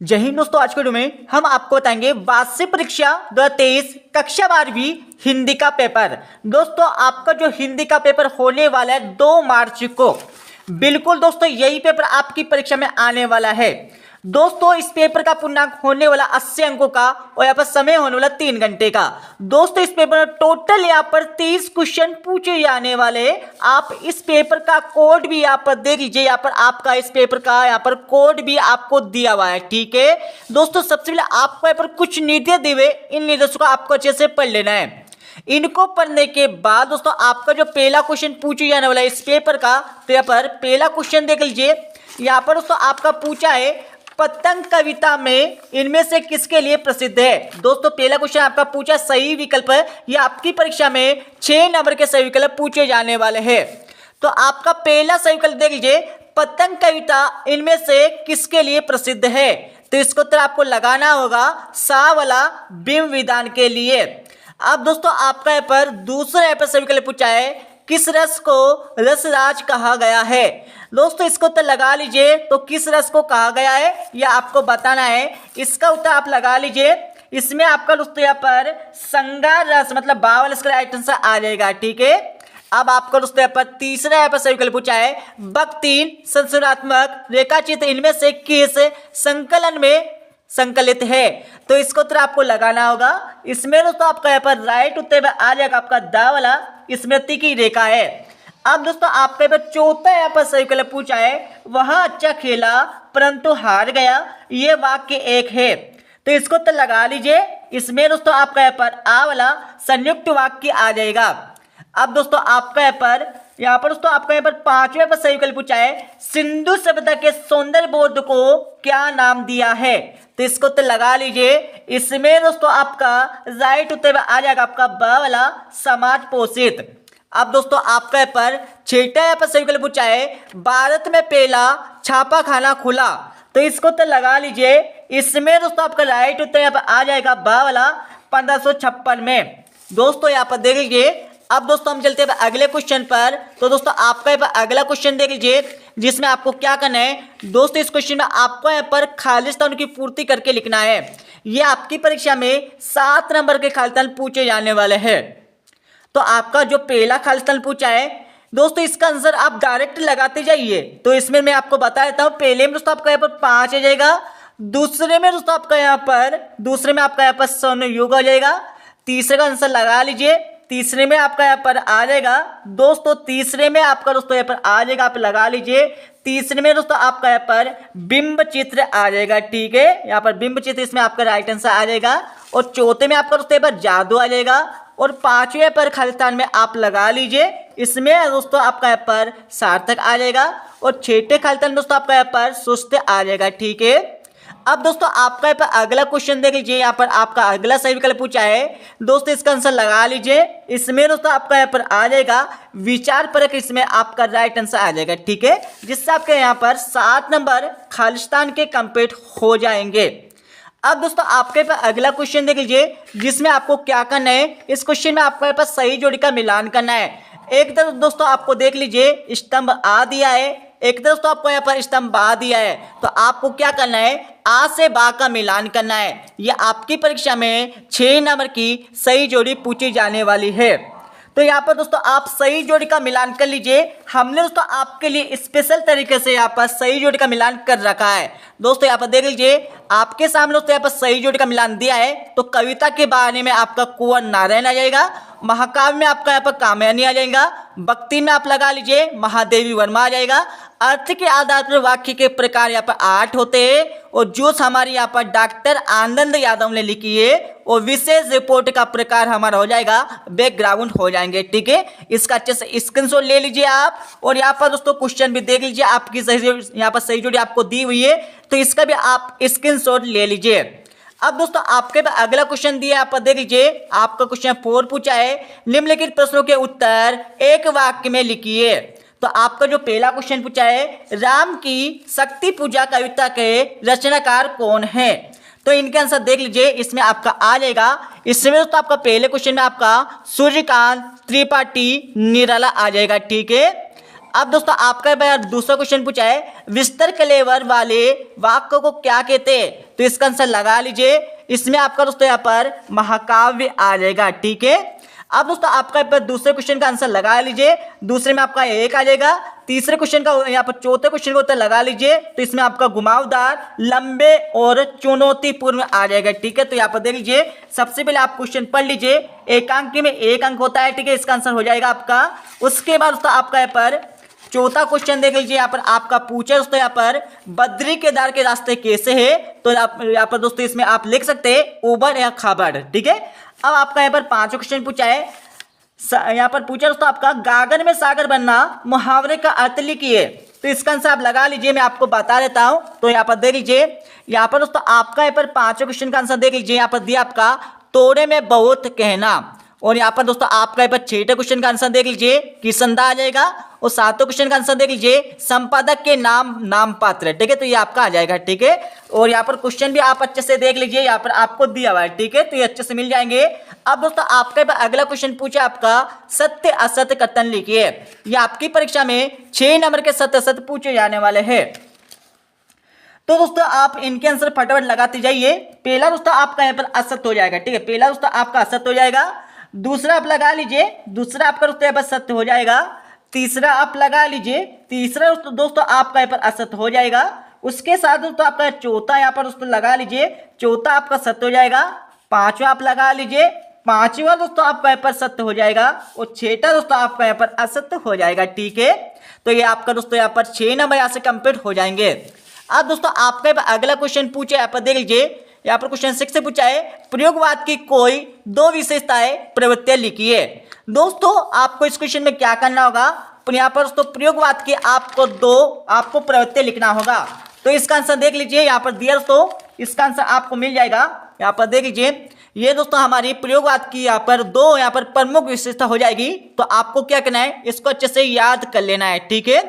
जय हिंद दोस्तों। आज के वीडियो में हम आपको बताएंगे वार्षिक परीक्षा 2023 कक्षा 12वीं हिंदी का पेपर। दोस्तों आपका जो हिंदी का पेपर होने वाला है 2 मार्च को। बिल्कुल दोस्तों यही पेपर आपकी परीक्षा में आने वाला है। दोस्तों इस पेपर का पूर्णांक होने वाला 80 अंकों का और यहाँ पर समय होने वाला 3 घंटे का। दोस्तों इस पेपर में टोटल यहाँ पर 30 क्वेश्चन पूछे जाने वाले। आप इस पेपर का कोड भी यहाँ पर देख लीजिए। यहाँ पर आपका इस पेपर का यहाँ पर कोड भी आपको दिया हुआ है। ठीक है दोस्तों, सबसे पहले आपको यहाँ पर कुछ निर्देश दिए हुए, इन निर्देशों को आपको अच्छे से पढ़ लेना है। इनको पढ़ने के बाद दोस्तों आपका जो पहला क्वेश्चन पूछे जाने वाला है इस पेपर का, तो यहाँ पर पहला क्वेश्चन देख लीजिए। यहाँ पर दोस्तों आपका पूछा है पतंग कविता में इनमें से किसके लिए प्रसिद्ध है। दोस्तों पहला क्वेश्चन आपका पूछा सही विकल्प है। यह आपकी परीक्षा में 6 नंबर के सही विकल्प पूछे जाने वाले हैं। तो आपका पहला सही विकल्प देख लीजिए, पतंग कविता इनमें से किसके लिए प्रसिद्ध है। तो इसको उत्तर आपको लगाना होगा सा वाला बिंब विधान के लिए। अब दोस्तों आपका यहाँ पर दूसरा यहाँ पर सही विकल्प पूछा है किस रस को रसराज कहा गया है। दोस्तों इसको उत्तर लगा लीजिए। तो किस रस को कहा गया है यह आपको बताना है। इसका उत्तर आप लगा लीजिए। इसमें आपका दोस्तों यहाँ पर संगार रस मतलब बावल इसका राइट आंसर आ जाएगा। ठीक है, अब आपको दोस्तों यहाँ पर तीसरा यहाँ पर सही विकल्प पूछा है भक्ति संशोधनात्मक रेखाचित्र इनमें से किस संकलन में संकलित है। तो इसको उत्तर आपको लगाना होगा। इसमें दोस्तों आपका यहाँ पर राइट उत्तर आ जाएगा आपका दा वाला स्मृति की रेखा है। अब दोस्तों आपका यहाँ पर चौथा यहाँ पर सही विकल्प पूछा है वह अच्छा खेला परंतु हार गया, ये वाक्य एक है। तो इसको उत्तर लगा लीजिए। इसमें दोस्तों आपका यहाँ पर आ वाला संयुक्त वाक्य आ जाएगा। अब दोस्तों आपका यहाँ पर दोस्तों आपका यहाँ पर पांचवें पर सही विकल्प पूछा है सिंधु सभ्यता के सौंदर्य बोध को क्या नाम दिया है। तो इसको उत्तर लगा लीजिए। इसमें दोस्तों आपका राइट उत्तर आ जाएगा आपका ब वाला समाज पोषित। अब दोस्तों आपका यहाँ पर छठा यहाँ पर सही विकल्प पूछा है भारत में पहला छापा खाना खुला। तो इसको उत्तर लगा लीजिए। इसमें दोस्तों आपका राइट उत्तर यहाँ पर आ जाएगा ब वाला 1556 में। दोस्तों यहाँ पर देख लीजिए। अब दोस्तों हम चलते हैं अगले क्वेश्चन पर। तो दोस्तों आपका यहाँ पर अगला क्वेश्चन देख लीजिए जिसमें आपको क्या करना है। दोस्तों इस क्वेश्चन में आपको यहाँ पर खालिस्तान की पूर्ति करके लिखना है। ये आपकी परीक्षा में 7 नंबर के खालिस्तान पूछे जाने वाले हैं। तो आपका जो पहला खालिस्तान पूछा है दोस्तों इसका आंसर आप डायरेक्ट लगाते जाइए। तो इसमें मैं आपको बता देता हूँ। पहले में दोस्तों आपका यहाँ पर 5 आ जाएगा। दूसरे में दोस्तों आपका यहाँ पर संयोग आ जाएगा। तीसरे का आंसर लगा लीजिए। तीसरे में आपका यहाँ पर आ जाएगा दोस्तों तीसरे में आपका दोस्तों यहाँ पर आ जाएगा, आप लगा लीजिए। तीसरे में दोस्तों आपका यहाँ पर बिंब चित्र आ जाएगा। ठीक है, यहाँ पर बिंब चित्र इसमें आपका राइट आंसर आ जाएगा। और चौथे में आपका दोस्तों यहाँ पर जादू आ जाएगा। और पांचवें पर खालिस्तान में आप लगा लीजिए। इसमें दोस्तों आपका यहाँ पर सार्थक आ जाएगा। और छठे खालिस्तान में दोस्तों आपका यहाँ पर सुस्त आ जाएगा। ठीक है, अब दोस्तों आपका यहाँ पर अगला क्वेश्चन देख लीजिए। यहाँ पर आपका अगला सही विकल्प पूछा है दोस्तों इसका आंसर लगा लीजिए। इसमें दोस्तों आपका यहाँ पर आ जाएगा विचार परक, इसमें आपका राइट आंसर आ जाएगा। ठीक है, जिससे आपके यहाँ पर 7 नंबर खालिस्तान के कंप्लीट हो जाएंगे। अब दोस्तों आपके पास अगला क्वेश्चन देख लीजिए जिसमें आपको क्या करना है। इस क्वेश्चन में आपको यहाँ पर सही जोड़ी का मिलान करना है। एक तरफ दोस्तों आपको देख लीजिए स्तंभ आ दिया है, एक तरफ तो आपको यहाँ पर स्तंभ बा दिया है। तो आपको क्या करना है आ से बा का मिलान करना है। यह आपकी परीक्षा में 6 नंबर की सही जोड़ी पूछी जाने वाली है। तो यहाँ पर दोस्तों आप सही जोड़ी का मिलान कर लीजिए। हमने दोस्तों आपके लिए स्पेशल तरीके से यहाँ पर सही जोड़ी का मिलान कर रखा है। दोस्तों यहाँ पर देख लीजिए आपके सामने दोस्तों यहाँ पर सही जोड़ी का मिलान दिया है। तो कविता के बारे में आपका कुंवर नारायण आ जाएगा, महाकाव्य में आपका यहाँ पर कामयानी आ जाएगा, भक्ति में आप लगा लीजिए महादेवी वर्मा आ जाएगा। अर्थ के आधार पर वाक्य के प्रकार यहाँ पर 8 होते हैं। और जो हमारे यहाँ पर डॉक्टर आनंद यादव ने लिखी है और विशेष रिपोर्ट का प्रकार हमारा हो जाएगा बैकग्राउंड हो जाएंगे। ठीक है, इसका अच्छे से स्क्रीनशॉट ले लीजिए आप। और यहाँ पर दोस्तों क्वेश्चन भी देख लीजिए, आपकी सही यहाँ पर सही जोड़ी आपको दी हुई है तो इसका भी आप स्क्रीनशॉट ले लीजिए। अब दोस्तों आपके पास अगला क्वेश्चन दिया आप देख लीजिए। आपका क्वेश्चन 4 पूछा है निम्नलिखित प्रश्नों के उत्तर एक वाक्य में लिखिए। तो आपका जो पहला क्वेश्चन पूछा है राम की शक्ति पूजा कविता के रचनाकार कौन है। तो इनके आंसर देख लीजिए। इसमें आपका आ जाएगा। इसमें दोस्तों आपका पहले क्वेश्चन में आपका सूर्यकांत त्रिपाठी निराला आ जाएगा। ठीक है, अब दोस्तों आपका यहाँ पर दूसरा क्वेश्चन पूछा है, विस्तर कलेवर वाले वाक्य को क्या कहते हैं? तो इसका आंसर लगा लीजिए। इसमें आपका दोस्तों यहाँ पर महाकाव्य आ जाएगा, ठीक है। अब दोस्तों आपका यहाँ पर दूसरे क्वेश्चन का आंसर लगा लीजिए। दूसरे में आपका एक आ जाएगा। तीसरे क्वेश्चन का यहाँ पर चौथे क्वेश्चन का उत्तर लगा लीजिए। तो इसमें आपका घुमावदार, लंबे और चुनौतीपूर्ण आ जाएगा, ठीक है। तो यहाँ पर देख लीजिए, सबसे पहले आप क्वेश्चन पढ़ लीजिए। एकांकी में एक अंक होता है, ठीक है, इसका आंसर हो जाएगा आपका। उसके बाद दोस्तों आपका यहाँ पर चौथा क्वेश्चन देख लीजिए। यहाँ पर आपका पूछा दोस्तों यहाँ पर बद्री केदार के रास्ते कैसे है? तो आप यहाँ पर दोस्तों इसमें आप लिख सकते हैं उबड़ या खाबड़, ठीक है। अब आपका यहाँ पर पांचवा क्वेश्चन पूछा है, यहाँ पर पूछा दोस्तों आपका गागर में सागर बनना मुहावरे का अर्थ लिखिए। तो इसका आंसर आप लगा लीजिए, मैं आपको बता देता हूं। तो यहाँ पर देख लीजिए, यहाँ पर दोस्तों आपका यहाँ पर पांचवें क्वेश्चन का आंसर देख लीजिए। यहाँ पर दिया आपका तोड़े में बहुत कहना। और यहाँ पर दोस्तों आपका यहाँ पर छठे क्वेश्चन का आंसर देख लीजिए, किसंदा आ जाएगा। और सातवें क्वेश्चन का आंसर देख लीजिए, संपादक के नाम नाम पात्र, ठीक है। तो ये आपका आ जाएगा, ठीक है। और यहाँ पर क्वेश्चन भी आप अच्छे से देख लीजिए, यहाँ पर आपको दिया हुआ है, ठीक है। तो ये अच्छे से मिल जाएंगे। अब दोस्तों आपका अगला क्वेश्चन पूछा आपका सत्य असत्य कथन लिखिए। ये आपकी परीक्षा में 6 नंबर के सत्य असत्य पूछे जाने वाले हैं। तो दोस्तों आप इनके आंसर फटाफट लगाते जाइए। पहला दोस्तों आपका यहाँ पर असत्य हो जाएगा, ठीक है। पहला दोस्तों आपका असत्य हो जाएगा। दूसरा आप लगा लीजिए, दूसरा आपका दोस्तों यहाँ पर सत्य हो जाएगा। तीसरा आप लगा लीजिए, तीसरा दोस्तों आपका यहाँ पर असत्य हो जाएगा। उसके साथ दोस्तों आपका चौथा यहाँ पर दोस्तों लगा लीजिए, चौथा आपका सत्य हो जाएगा। पांचवा आप लगा लीजिए, पांचवा दोस्तों आपका यहाँ पर सत्य हो जाएगा। और छठा दोस्तों आपका यहाँ पर असत्य हो जाएगा, ठीक है। तो ये आपका दोस्तों यहाँ पर 6 नंबर यहाँ से कंप्लीट हो जाएंगे। अब दोस्तों आपका अगला क्वेश्चन पूछे, यहाँ पर देख लीजिए। यहाँ पर क्वेश्चन 6 से पूछा है, प्रयोगवाद की कोई 2 विशेषताएं प्रवृत्तियां लिखिए। दोस्तों आपको इस क्वेश्चन में क्या करना होगा, यहाँ पर दोस्तों प्रयोगवाद की आपको प्रवृत्तियां लिखना होगा। तो इसका आंसर देख लीजिए, यहाँ पर दिया दोस्तों, इसका आंसर आपको मिल जाएगा। यहाँ पर देख लीजिए, ये दोस्तों हमारी प्रयोगवाद की यहाँ पर 2 यहाँ पर प्रमुख विशेषता हो जाएगी। तो आपको क्या करना है, इसको अच्छे से याद कर लेना है, ठीक है।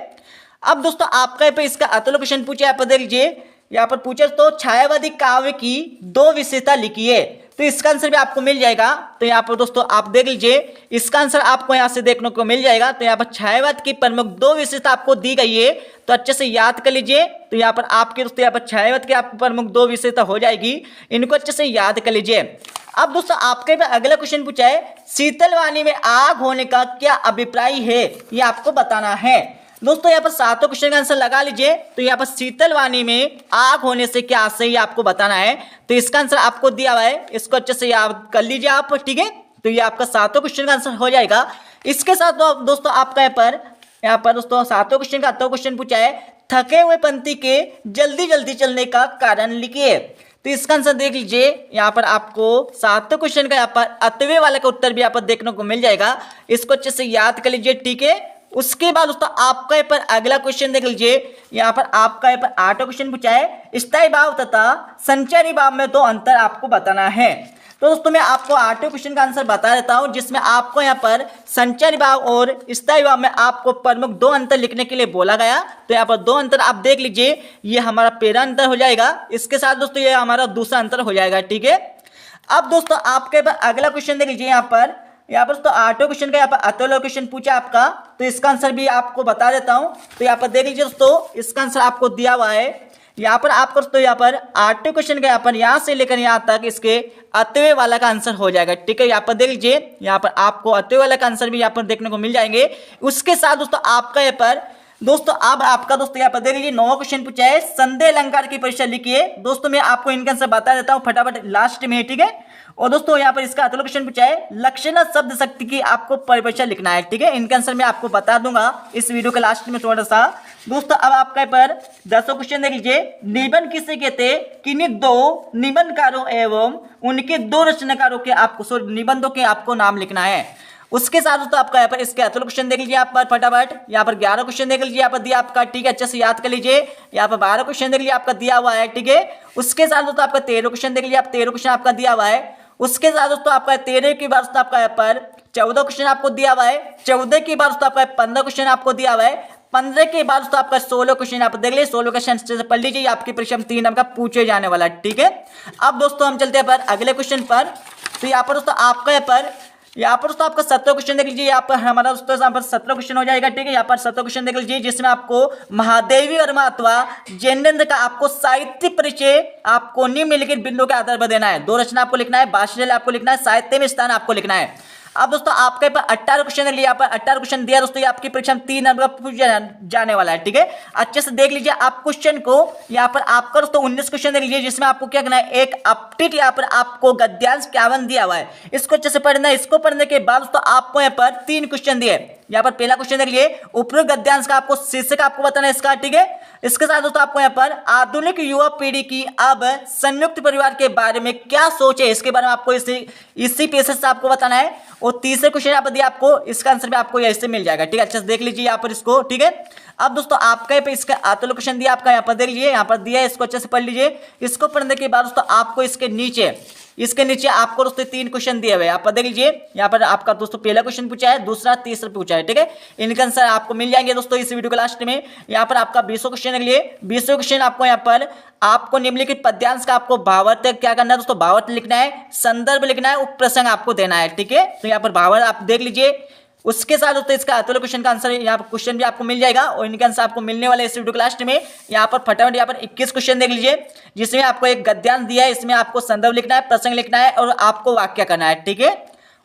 अब दोस्तों आपका यहाँ पर इसका अगला क्वेश्चन पूछा, यहाँ पर देख लीजिए। यहाँ पर पूछे तो छायावादी काव्य की 2 विशेषता लिखिए। तो इसका आंसर भी आपको मिल जाएगा। तो यहाँ पर दोस्तों आप देख लीजिए, इसका आंसर आपको यहाँ से देखने को मिल जाएगा। तो यहाँ पर छायावाद की प्रमुख 2 विशेषता आपको दी गई है, तो अच्छे से याद कर लीजिए। तो यहाँ पर आपके दोस्तों यहाँ पर छायावाद की आपको प्रमुख 2 विशेषता हो जाएगी, इनको अच्छे से याद कर लीजिए। अब दोस्तों आपके अगला क्वेश्चन पूछा है, शीतलवाणी में आग होने का क्या अभिप्राय है, ये आपको बताना है। दोस्तों यहाँ पर 7वें क्वेश्चन का आंसर लगा लीजिए। तो यहाँ पर शीतलवाणी में आग होने से क्या आशय है आपको बताना है। तो इसका आंसर आपको दिया हुआ है, इसको अच्छे से याद कर लीजिए आप, ठीक है। तो ये आपका 7वें क्वेश्चन का आंसर हो जाएगा। इसके साथ दोस्तों आपका यहाँ पर दोस्तों 7वें क्वेश्चन का 8वां क्वेश्चन पूछा है, थके हुए पंथी के जल्दी जल्दी चलने का कारण लिखिए। तो इसका आंसर देख लीजिए, यहाँ पर आपको 7वें क्वेश्चन का यहाँ पर 8वें वाले का उत्तर भी यहाँ पर देखने को मिल जाएगा। इसको अच्छे से याद कर लीजिए, ठीक है। उसके बाद दोस्तों आपका यहाँ पर अगला क्वेश्चन देख लीजिए। यहाँ पर आपका यहाँ पर 8वां क्वेश्चन पूछा है, स्थायी भाव तथा संचारी भाव में 2 अंतर आपको बताना है। तो दोस्तों मैं आपको 8वें क्वेश्चन का आंसर बता देता हूं, जिसमें आपको यहाँ पर संचारी भाव और स्थायी भाव में आपको प्रमुख 2 अंतर लिखने के लिए बोला गया। तो यहाँ पर 2 अंतर आप देख लीजिए, ये हमारा पहला अंतर हो जाएगा। इसके साथ दोस्तों ये हमारा दूसरा अंतर हो जाएगा, ठीक है। अब दोस्तों आपके अगला क्वेश्चन देख लीजिए। यहाँ पर तो 8वें क्वेश्चन का यहाँ पर 8वां क्वेश्चन पूछा आपका, तो इसका आंसर भी आपको बता देता हूं। तो यहाँ पर देख लीजिए दोस्तों, इसका आंसर आपको दिया हुआ है। यहाँ पर आपको दोस्तों यहाँ पर 8वें क्वेश्चन का यहाँ पर यहाँ से लेकर यहाँ तक इसके 8वें वाला का आंसर हो जाएगा, ठीक है। यहाँ पर देख लीजिए, यहाँ पर आपको 8वें वाला का आंसर भी यहाँ पर देखने को मिल जाएंगे। उसके साथ दोस्तों आपका यहाँ पर दोस्तों अब आपका दोस्तों यहाँ पर देख लीजिए 9वां क्वेश्चन पूछा है, संदेह अलंकार की परीक्षा लिखिए। दोस्तों मैं आपको इनका आंसर बता देता हूँ फटाफट, लास्ट में है, ठीक है। और दोस्तों यहाँ पर इसका अगला क्वेश्चन पूछा है, लक्षणा शब्द शक्ति की आपको परिभाषा लिखना है, ठीक है। इनका आंसर मैं आपको बता दूंगा इस वीडियो के लास्ट में थोड़ा सा। दोस्तों अब आपका पर 10वां क्वेश्चन देख लीजिए, निबंध किसे कहते हैं, किन्हीं 2 निबंधकारों एवं उनके 2 रचनाकारों के आपको निबंधों के आपको नाम लिखना है। उसके साथ दोस्तों आपका यहाँ पर इसके अगला क्वेश्चन देख लीजिए आप पर फटाफट। यहाँ पर 11वां क्वेश्चन देख लीजिए, यहाँ पर दिया आपका, ठीक है, अच्छे से याद कर लीजिए। यहाँ पर 12वां क्वेश्चन देख लीजिए, आपका दिया हुआ है, ठीक है। उसके साथ दोस्तों आपका 13वां क्वेश्चन देख लीजिए, आप 13वां क्वेश्चन आपका दिया हुआ है। उसके साथ दोस्तों आपका 13 के बाद दोस्तों आपका यहाँ पर 14वां क्वेश्चन आपको दिया हुआ है। 14 के बाद दोस्तों आपका 15वां क्वेश्चन आपको दिया हुआ है। 15 के बाद दोस्तों आपका 16वां क्वेश्चन आप देख लीजिए। 16 क्वेश्चन पढ़ लीजिए, आपकी परीक्षा में 3 नंबर का पूछे जाने वाला है, ठीक है। अब दोस्तों हम चलते हैं पर अगले क्वेश्चन पर। तो यहाँ पर दोस्तों आपका यहाँ पर यहाँ पर दोस्तों आपका 17 क्वेश्चन देख लीजिए। यहाँ पर हमारा दोस्तों यहाँ पर 17 क्वेश्चन हो जाएगा, ठीक है। यहाँ पर 17 क्वेश्चन देख लीजिए, जिसमें आपको महादेवी वर्मा अथवा जैनेन्द्र का आपको साहित्य परिचय आपको निम्नलिखित बिंदु के आधार पर देना है। 2 रचना आपको लिखना है, भाषा आपको लिखना है, साहित्य में स्थान आपको लिखना है। अब दोस्तों आपके पर 18 क्वेश्चन लिया, यहाँ पर 18 क्वेश्चन दिया दोस्तों। ये आपकी परीक्षा में 3 नंबर का पूछा जाने वाला है, ठीक है। अच्छे से देख लीजिए आप क्वेश्चन को। यहाँ पर आपका दोस्तों 19 क्वेश्चन देख लीजिए, जिसमें आपको क्या करना है, एक अपडेट यहाँ पर आपको गद्यांश 51 दिया हुआ है, इसको अच्छे से पढ़ना है। इसको पढ़ने के बाद दोस्तों आपको यहाँ पर 3 क्वेश्चन दिए। यहाँ पर पहला क्वेश्चन देख लीजिए, उपरोक्त गद्यांश का आपको शीर्षक आपको बताना है इसका, ठीक है। इसके साथ दोस्तों आपको यहाँ पर आधुनिक युवा पीढ़ी की अब संयुक्त परिवार के बारे में क्या सोच है, इसके बारे में आपको इसी पेशेंस से आपको बताना है। और तीसरे क्वेश्चन यहाँ पर दिया आपको, इसका आंसर भी आपको ऐसे मिल जाएगा, ठीक है। अच्छे से देख लीजिए यहाँ पर इसको, ठीक है। अब दोस्तों आपका यहाँ पे इसका आतुल क्वेश्चन दिया आपका, यहाँ पर देख लीजिए, यहाँ पर दिया है, इसको अच्छे से पढ़ लीजिए। इसको पढ़ने के बाद दोस्तों आपको इसके नीचे आपको दोस्तों 3 क्वेश्चन दिए हुए, आप देख लीजिए। यहाँ पर आपका दोस्तों पहला क्वेश्चन पूछा है, दूसरा, तीसरा पूछा है, ठीक है। इनका आंसर आपको मिल जाएंगे दोस्तों इस वीडियो के लास्ट में। यहाँ पर आपका 20वां क्वेश्चन देख लीजिए। 20वां क्वेश्चन आपको यहाँ पर आपको निम्नलिखित पद्यांश का आपको भावार्थ क्या करना है दोस्तों, भावार्थ लिखना है, संदर्भ लिखना है, उपप्रसंग आपको देना है, ठीक है। तो यहाँ पर भावार्थ आप देख लीजिए। उसके साथ दोस्तों इसका अतुल क्वेश्चन का आंसर यहाँ पर क्वेश्चन भी आपको मिल जाएगा, और इनका आंसर आपको मिलने वाला है इस वीडियो के लास्ट में। यहाँ पर फटाफट यहाँ पर 21 क्वेश्चन देख लीजिए, जिसमें आपको एक गद्यांश दिया है, इसमें आपको संदर्भ लिखना है, प्रसंग लिखना है, और आपको वाक्य करना है, ठीक है।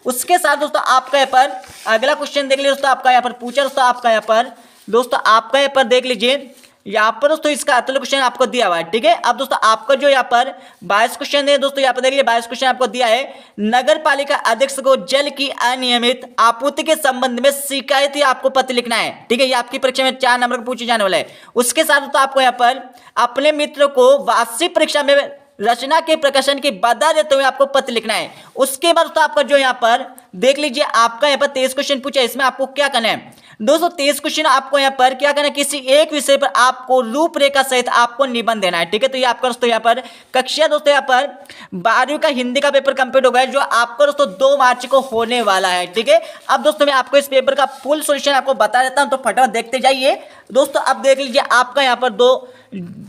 उसके साथ दोस्तों आपका यहाँ पर अगला क्वेश्चन देख लीजिए दोस्तों, आपका यहाँ पर पूछा दोस्तों, आपका यहाँ पर दोस्तों आपका यहाँ पर देख लीजिए। यहाँ पर दोस्तों इसका अतुल क्वेश्चन आपको दिया हुआ है, ठीक है। अब दोस्तों आपका जो यहाँ पर 22 क्वेश्चन है दोस्तों, यहाँ पर देखिए 22 क्वेश्चन आपको दिया है। नगर पालिका अध्यक्ष को जल की अनियमित आपूर्ति के संबंध में शिकायत आपको पत्र लिखना है, ठीक है। ये आपकी परीक्षा में 4 नंबर का पूछे जाने वाला है। उसके साथ दोस्तों आपको यहाँ पर अपने मित्र को वार्षिक परीक्षा में रचना के प्रकाशन की बाधा देते हुए आपको पत्र लिखना है। उसके बाद दोस्तों आपका जो यहाँ पर देख लीजिए, आपका यहाँ पर 23 क्वेश्चन पूछा है, इसमें आपको क्या करना है दोस्तों, 23 क्वेश्चन आपको यहाँ पर क्या करना है, किसी एक विषय पर आपको रूपरेखा सहित आपको निबंध देना है, ठीक है। तो ये आपका दोस्तों यहाँ पर कक्षा दोस्तों यहाँ पर 12वीं का हिंदी का पेपर कंप्लीट हो गया, जो आपको दोस्तों 2 मार्च को होने वाला है, ठीक है। अब दोस्तों मैं आपको इस पेपर का फुल सॉल्यूशन आपको बता देता हूँ, तो फटाफट देखते जाइए दोस्तों। अब देख लीजिए आपका यहाँ पर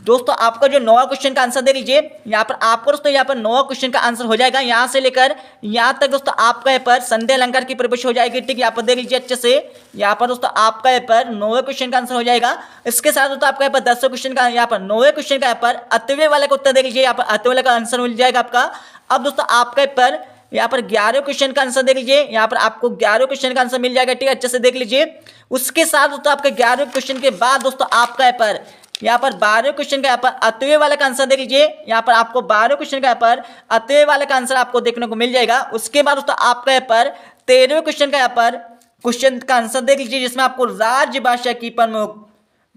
दोस्तों आपका जो 9वां क्वेश्चन का आंसर दे लीजिए। यहाँ पर आपको दोस्तों यहाँ पर 9वां क्वेश्चन का आंसर हो जाएगा, यहाँ से लेकर यहाँ तक दोस्तों आपका यहाँ पर संधि अलंकार की परिभाषा हो जाएगी, ठीक है। यहाँ पर देख लीजिए अच्छे से, यहाँ पर दोस्तों आपका यहाँ पर 9वें क्वेश्चन का आंसर हो जाएगा। इसके साथ दोस्तों आपका यहाँ पर 10वें क्वेश्चन का, यहाँ पर 9वें क्वेश्चन का यहाँ पर अतुल्य वाले का उत्तर देख लीजिए, यहाँ पर अतुल्य वाले का आंसर मिल जाएगा आपका। अब दोस्तों आपका यहाँ पर 11वें क्वेश्चन का आंसर देख लीजिए, यहाँ पर आपको 11वें क्वेश्चन का आंसर मिल जाएगा, ठीक है। अच्छे से देख लीजिए। उसके साथ दोस्तों आपके 11वें क्वेश्चन के बाद दोस्तों आपका यहाँ पर 12वें क्वेश्चन का यहाँ पर अतुल्य वाले का आंसर देख लीजिए। यहाँ पर आपको 12वें क्वेश्चन का यहाँ पर अतुल्य वाले का आंसर आपको देखने को मिल जाएगा। उसके बाद दोस्तों आपका यहाँ पर 13वें क्वेश्चन का यहाँ पर क्वेश्चन का आंसर देख लीजिए, जिसमें आपको राज्य भाषा की प्रमुख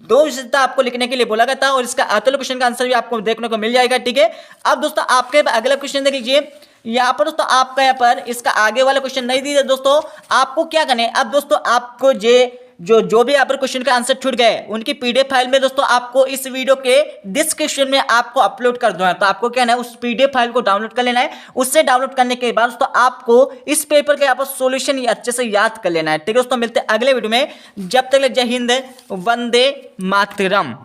2 विशेषता आपको लिखने के लिए बोला गया था, और इसका अतुल्य क्वेश्चन का आंसर भी आपको देखने को मिल जाएगा, ठीक है। अब दोस्तों आपके अगला क्वेश्चन देख लीजिए। यहाँ पर दोस्तों आपका यहाँ पर इसका आगे वाला क्वेश्चन नहीं दिया दोस्तों, आपको क्या करना है। अब दोस्तों आपको जो भी यहाँ पर क्वेश्चन का आंसर छूट गए, उनकी पीडीएफ फाइल में दोस्तों आपको इस वीडियो के डिस्क्रिप्शन में आपको अपलोड कर दूंगा। तो आपको क्या है ना, उस पीडीएफ फाइल को डाउनलोड कर लेना है। उससे डाउनलोड करने के बाद दोस्तों आपको इस पेपर का यहाँ पर सोल्यूशन अच्छे से याद कर लेना है, ठीक है दोस्तों। मिलते हैं अगले वीडियो में, जब तक जय हिंद, वंदे मातरम।